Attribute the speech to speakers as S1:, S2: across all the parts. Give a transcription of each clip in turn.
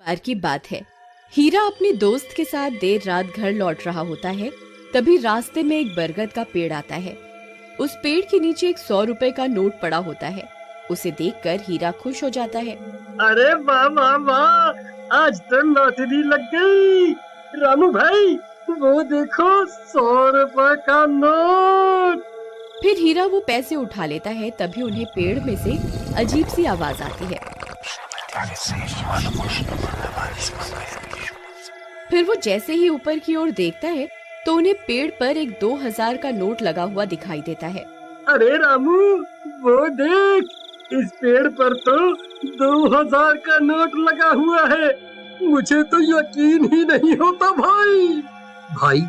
S1: बार की बात है। हीरा अपने दोस्त के साथ देर रात घर लौट रहा होता है। तभी रास्ते में एक बरगद का पेड़ आता है। उस पेड़ के नीचे एक 100 रुपए का नोट पड़ा होता है। उसे देखकर हीरा खुश हो जाता है।
S2: अरे वाह वाह वाह, आज तो लॉटरी लग गई। रामू भाई, वो देखो 100 रुपए का नोट।
S1: फिर हीरा वो पैसे उठा लेता है। तभी उन्हें पेड़ में से अजीब सी आवाज आती है। फिर वो जैसे ही ऊपर की ओर देखता है तो उन्हें पेड़ पर एक 2000 का नोट लगा हुआ दिखाई देता है।
S2: अरे रामू, वो देख, इस पेड़ पर तो 2000 का नोट लगा हुआ है। मुझे तो यकीन ही नहीं होता भाई। भाई,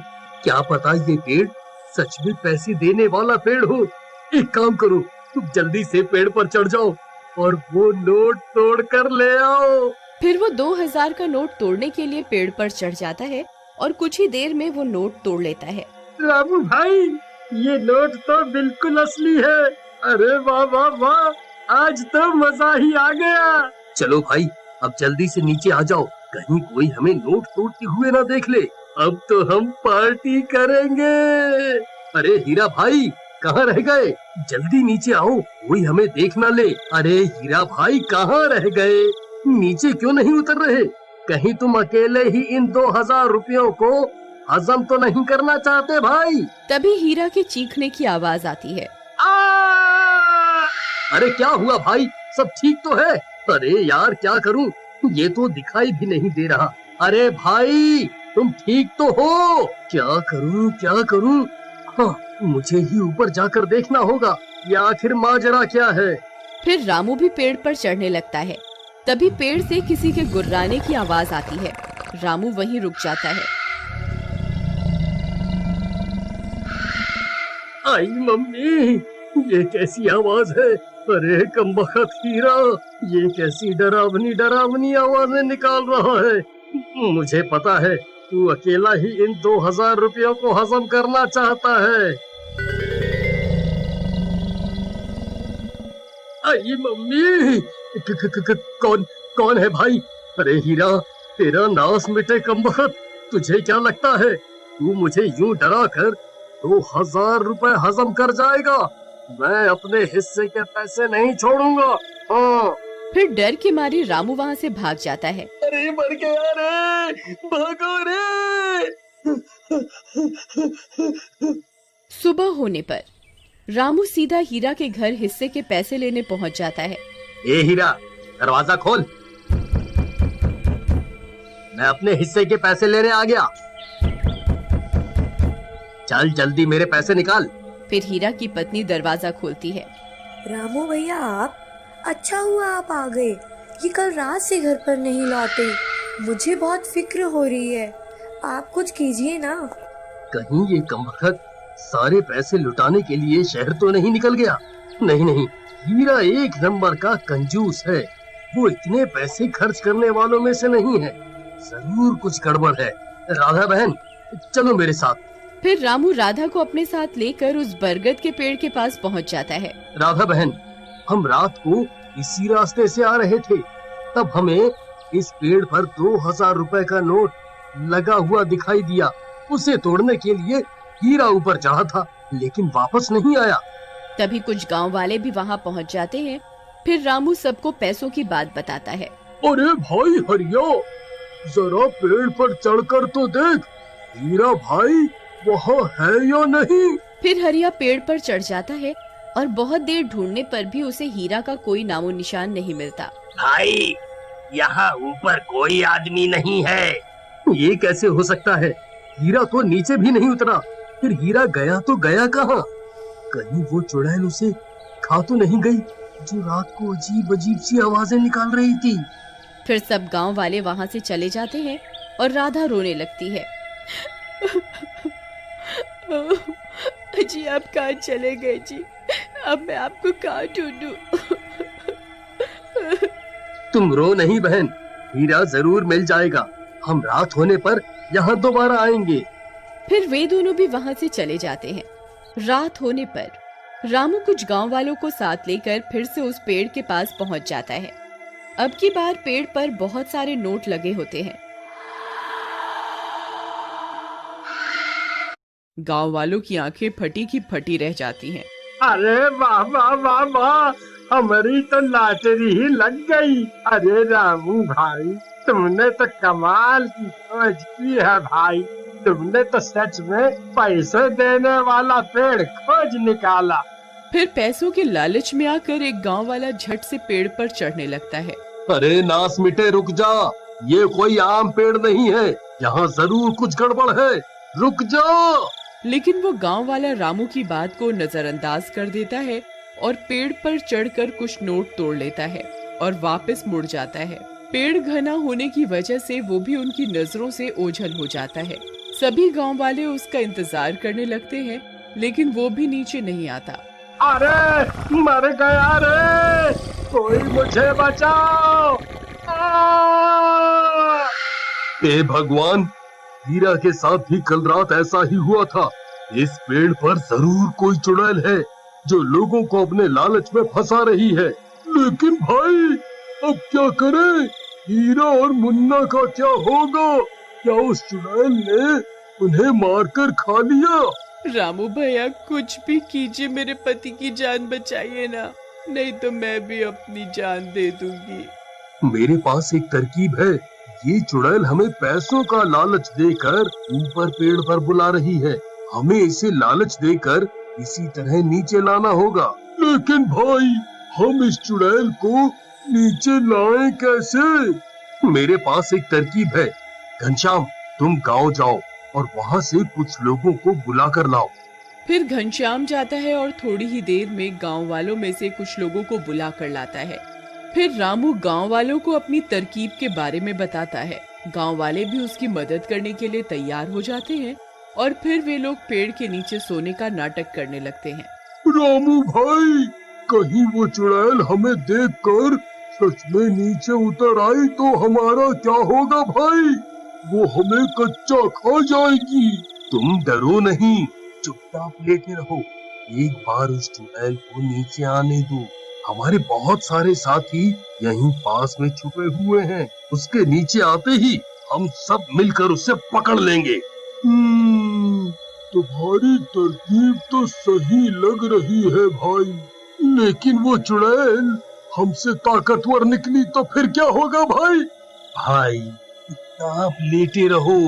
S2: क्या पता ये पेड़ सच में पैसे देने वाला पेड़ हो। एक काम करो, तुम जल्दी से पेड़ पर चढ़ जाओ और वो नोट तोड़ कर ले आओ।
S1: फिर वो 2000 का नोट तोड़ने के लिए पेड़ पर चढ़ जाता है और कुछ ही देर में वो नोट तोड़ लेता है।
S2: रामू भाई, ये नोट तो बिल्कुल असली है। अरे वाह वाह वाह, आज तो मजा ही आ गया। चलो भाई, अब जल्दी से नीचे आ जाओ, कहीं कोई हमें नोट तोड़ते हुए ना देख ले। अब तो हम पार्टी करेंगे। अरे हीरा भाई, कहाँ रह गए? जल्दी नीचे आओ, कोई हमें देख ना ले। अरे हीरा भाई, कहाँ रह गए? नीचे क्यों नहीं उतर रहे? कहीं तुम अकेले ही इन 2000 रुपयों को हजम तो नहीं करना चाहते भाई?
S1: तभी हीरा के चीखने की आवाज आती है।
S2: अरे क्या हुआ भाई, सब ठीक तो है? अरे यार, क्या करूं, ये तो दिखाई भी नहीं दे रहा। अरे भाई, तुम ठीक तो हो? क्या करूं? हाँ, मुझे ही ऊपर जाकर देखना होगा, ये आखिर माजरा क्या है।
S1: फिर रामू भी पेड़ पर चढ़ने लगता है। तभी पेड़ से किसी के गुर्राने की आवाज आती है। रामू वहीं रुक जाता है।
S2: आई मम्मी, ये कैसी आवाज है? अरे कमबख्त हीरा, ये कैसी डरावनी आवाजें निकाल रहा है? मुझे पता है, तू अकेला ही इन 2000 रुपयों को हजम करना चाहता है। आई मम्मी, कौन है भाई? अरे हीरा, तेरा नाश मिटे कमबख्त। तुझे क्या लगता है तू मुझे यूं डरा कर 2000 रुपए हजम कर जाएगा? मैं अपने हिस्से के पैसे नहीं छोड़ूंगा। हाँ।
S1: फिर डर के मारे रामू वहाँ से भाग जाता है।
S2: अरे मर गया रे, भागो रे।
S1: सुबह होने पर रामू सीधा हीरा के घर हिस्से के पैसे लेने पहुँच जाता है।
S2: ए हीरा, दरवाजा खोल, मैं अपने हिस्से के पैसे लेने आ गया। चल जल्दी मेरे पैसे निकाल।
S1: फिर हीरा की पत्नी दरवाजा खोलती है।
S3: रामू भैया, आप, अच्छा हुआ आप आ गए। ये कल रात से घर पर नहीं लौटे, मुझे बहुत फिक्र हो रही है। आप कुछ कीजिए ना।
S2: कहीं ये कमबख्त सारे पैसे लुटाने के लिए शहर तो नहीं निकल गया? नहीं, हीरा एक नंबर का कंजूस है। वो इतने पैसे खर्च करने वालों में से नहीं है। जरूर कुछ गड़बड़ है। राधा बहन, चलो मेरे साथ।
S1: फिर रामू राधा को अपने साथ लेकर उस बरगद के पेड़ के पास पहुंच जाता है।
S2: राधा बहन, हम रात को इसी रास्ते से आ रहे थे, तब हमें इस पेड़ पर 2000 रुपए का नोट लगा हुआ दिखाई दिया। उसे तोड़ने के लिए हीरा ऊपर चढ़ा था, लेकिन वापस नहीं आया।
S1: तभी कुछ गांव वाले भी वहां पहुंच जाते हैं। फिर रामू सबको पैसों की बात बताता है।
S2: अरे भाई हरिया, जरा पेड़ पर चढ़कर तो देख, हीरा भाई वहाँ है या नहीं?
S1: फिर हरिया पेड़ पर चढ़ जाता है और बहुत देर ढूंढने पर भी उसे हीरा का कोई नामो निशान नहीं मिलता।
S2: भाई, यहाँ ऊपर कोई आदमी नहीं है। ये कैसे हो सकता है? हीरा तो नीचे भी नहीं उतरा। फिर हीरा गया तो गया कहाँ? कहीं वो चुड़ैल उसे खा तो नहीं गई, जो रात को अजीब सी आवाजें निकाल रही थी?
S1: फिर सब गांव वाले वहाँ से चले जाते हैं और राधा रोने लगती है। जी, आप कहाँ चले गए जी? अब मैं आपको कहाँ ढूंढूं?
S2: तुम रो नहीं बहन, हीरा जरूर मिल जाएगा। हम रात होने पर यहाँ दोबारा आएंगे।
S1: फिर वे दोनों भी वहाँ से चले जाते हैं। रात होने पर रामू कुछ गांव वालों को साथ लेकर फिर से उस पेड़ के पास पहुँच जाता है। अब की बार पेड़ पर बहुत सारे नोट लगे होते हैं। गांव वालों की आंखें फटी की फटी रह जाती हैं।
S2: अरे वाह वाह वाह वाह, हमारी तो लॉटरी ही लग गई। अरे रामू भाई, तुमने तो कमाल की खोज की है भाई। तुमने तो सच में पैसे देने वाला पेड़ खोज निकाला।
S1: फिर पैसों के लालच में आकर एक गांव वाला झट से पेड़ पर चढ़ने लगता है।
S2: अरे नास मिटे, रुक जा, ये कोई आम पेड़ नहीं है, यहाँ जरूर कुछ गड़बड़ है, रुक जा।
S1: लेकिन वो गांव वाला रामू की बात को नजरअंदाज कर देता है और पेड़ पर चढ़कर कुछ नोट तोड़ लेता है और वापस मुड़ जाता है। पेड़ घना होने की वजह से वो भी उनकी नजरों से ओझल हो जाता है। सभी गांव वाले उसका इंतजार करने लगते हैं, लेकिन वो भी नीचे नहीं आता।
S2: अरे मर गया रे, कोई मुझे बचाओ। हे भगवान, हीरा के साथ भी कल रात ऐसा ही हुआ था। इस पेड़ पर जरूर कोई चुड़ैल है जो लोगों को अपने लालच में फंसा रही है। लेकिन भाई, अब क्या करें? हीरा और मुन्ना का क्या होगा? क्या उस चुड़ैल ने उन्हें मारकर खा लिया?
S1: रामू भैया, कुछ भी कीजिए, मेरे पति की जान बचाइए ना, नहीं तो मैं भी अपनी जान दे दूंगी।
S2: मेरे पास एक तरकीब है। ये चुड़ैल हमें पैसों का लालच देकर ऊपर पेड़ पर बुला रही है। हमें इसे लालच देकर इसी तरह नीचे लाना होगा। लेकिन भाई, हम इस चुड़ैल को नीचे लाएं कैसे? मेरे पास एक तरकीब है। घनश्याम, तुम गांव जाओ और वहाँ से कुछ लोगों को बुला कर लाओ।
S1: फिर घनश्याम जाता है और थोड़ी ही देर में गांव वालों में से कुछ लोगों को बुला कर लाता है। फिर रामू गांव वालों को अपनी तरकीब के बारे में बताता है। गांव वाले भी उसकी मदद करने के लिए तैयार हो जाते हैं और फिर वे लोग पेड़ के नीचे सोने का नाटक करने लगते हैं।
S2: रामू भाई, कहीं वो चुड़ैल हमें देखकर सच में नीचे उतर आई तो हमारा क्या होगा भाई? वो हमें कच्चा खा जाएगी। तुम डरो नहीं, चुपचाप लेटे रहो। एक बार उस चुड़ैल को नीचे आने दो। हमारे बहुत सारे साथी यहीं पास में छुपे हुए हैं। उसके नीचे आते ही हम सब मिलकर उसे पकड़ लेंगे। तुम्हारी तरकीब तो सही लग रही है भाई, लेकिन वो चुड़ैल हमसे ताकतवर निकली तो फिर क्या होगा भाई? भाई, आप लेटे रहो।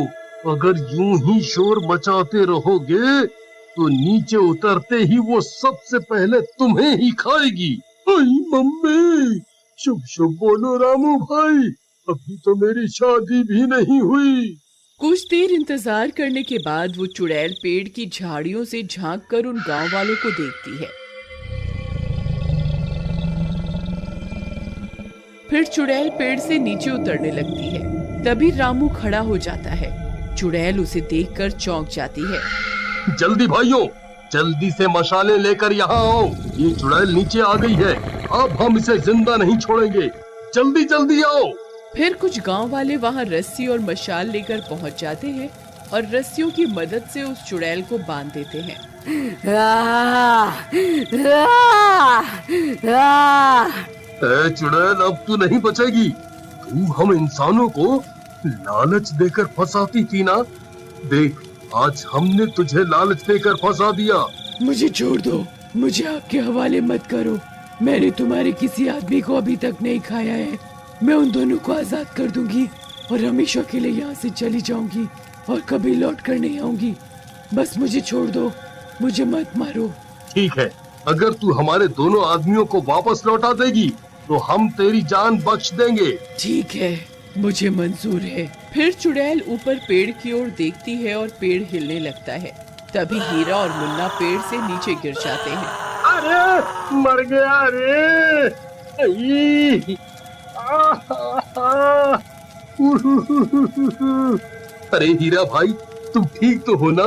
S2: अगर यूं ही शोर मचाते रहोगे तो नीचे उतरते ही वो सबसे पहले तुम्हें ही खाएगी। आई मम्मी, शुभ शुभ बोलो रामू भाई, अभी तो मेरी शादी भी नहीं हुई।
S1: कुछ देर इंतजार करने के बाद वो चुड़ैल पेड़ की झाड़ियों से झांक कर उन गांव वालों को देखती है। फिर चुड़ैल पेड़ से नीचे उतरने लगती है। तभी रामू खड़ा हो जाता है। चुड़ैल उसे देखकर चौंक जाती है।
S2: जल्दी भाइयों, जल्दी से मशालें लेकर यहाँ आओ। ये चुड़ैल नीचे आ गई है, अब हम इसे जिंदा नहीं छोड़ेंगे। जल्दी जल्दी आओ।
S1: फिर कुछ गांव वाले वहाँ रस्सी और मशाल लेकर पहुँच जाते हैं और रस्सियों की मदद से उस चुड़ैल को बांध देते हैं।
S2: चुड़ैल, अब तू नहीं बचेगी। तू हम इंसानों को लालच देकर फंसाती थी ना। देख, आज हमने तुझे लालच देकर फंसा दिया।
S1: मुझे छोड़ दो, मुझे आपके हवाले मत करो। मैंने तुम्हारे किसी आदमी को अभी तक नहीं खाया है। मैं उन दोनों को आजाद कर दूंगी और हमेशा के लिए यहाँ से चली जाऊंगी और कभी लौट कर नहीं आऊंगी। बस मुझे छोड़ दो, मुझे मत मारो।
S2: ठीक है, अगर तू हमारे दोनों आदमियों को वापस लौटा देगी तो हम तेरी जान बख्श देंगे।
S1: ठीक है, मुझे मंजूर है। फिर चुड़ैल ऊपर पेड़ की ओर देखती है और पेड़ हिलने लगता है। तभी हीरा और मुन्ना पेड़ से नीचे गिर जाते हैं।
S2: अरे मर गया रे। अरे हीरा भाई, तुम ठीक तो हो ना?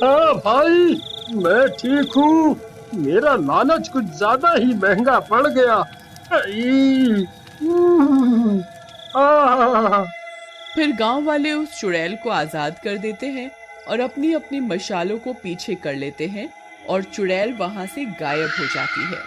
S2: हाँ भाई, मैं ठीक हूँ। मेरा लालच कुछ ज्यादा ही महंगा पड़ गया।
S1: फिर गांव वाले उस चुड़ैल को आजाद कर देते हैं और अपनी अपनी मशालों को पीछे कर लेते हैं और चुड़ैल वहां से गायब हो जाती है।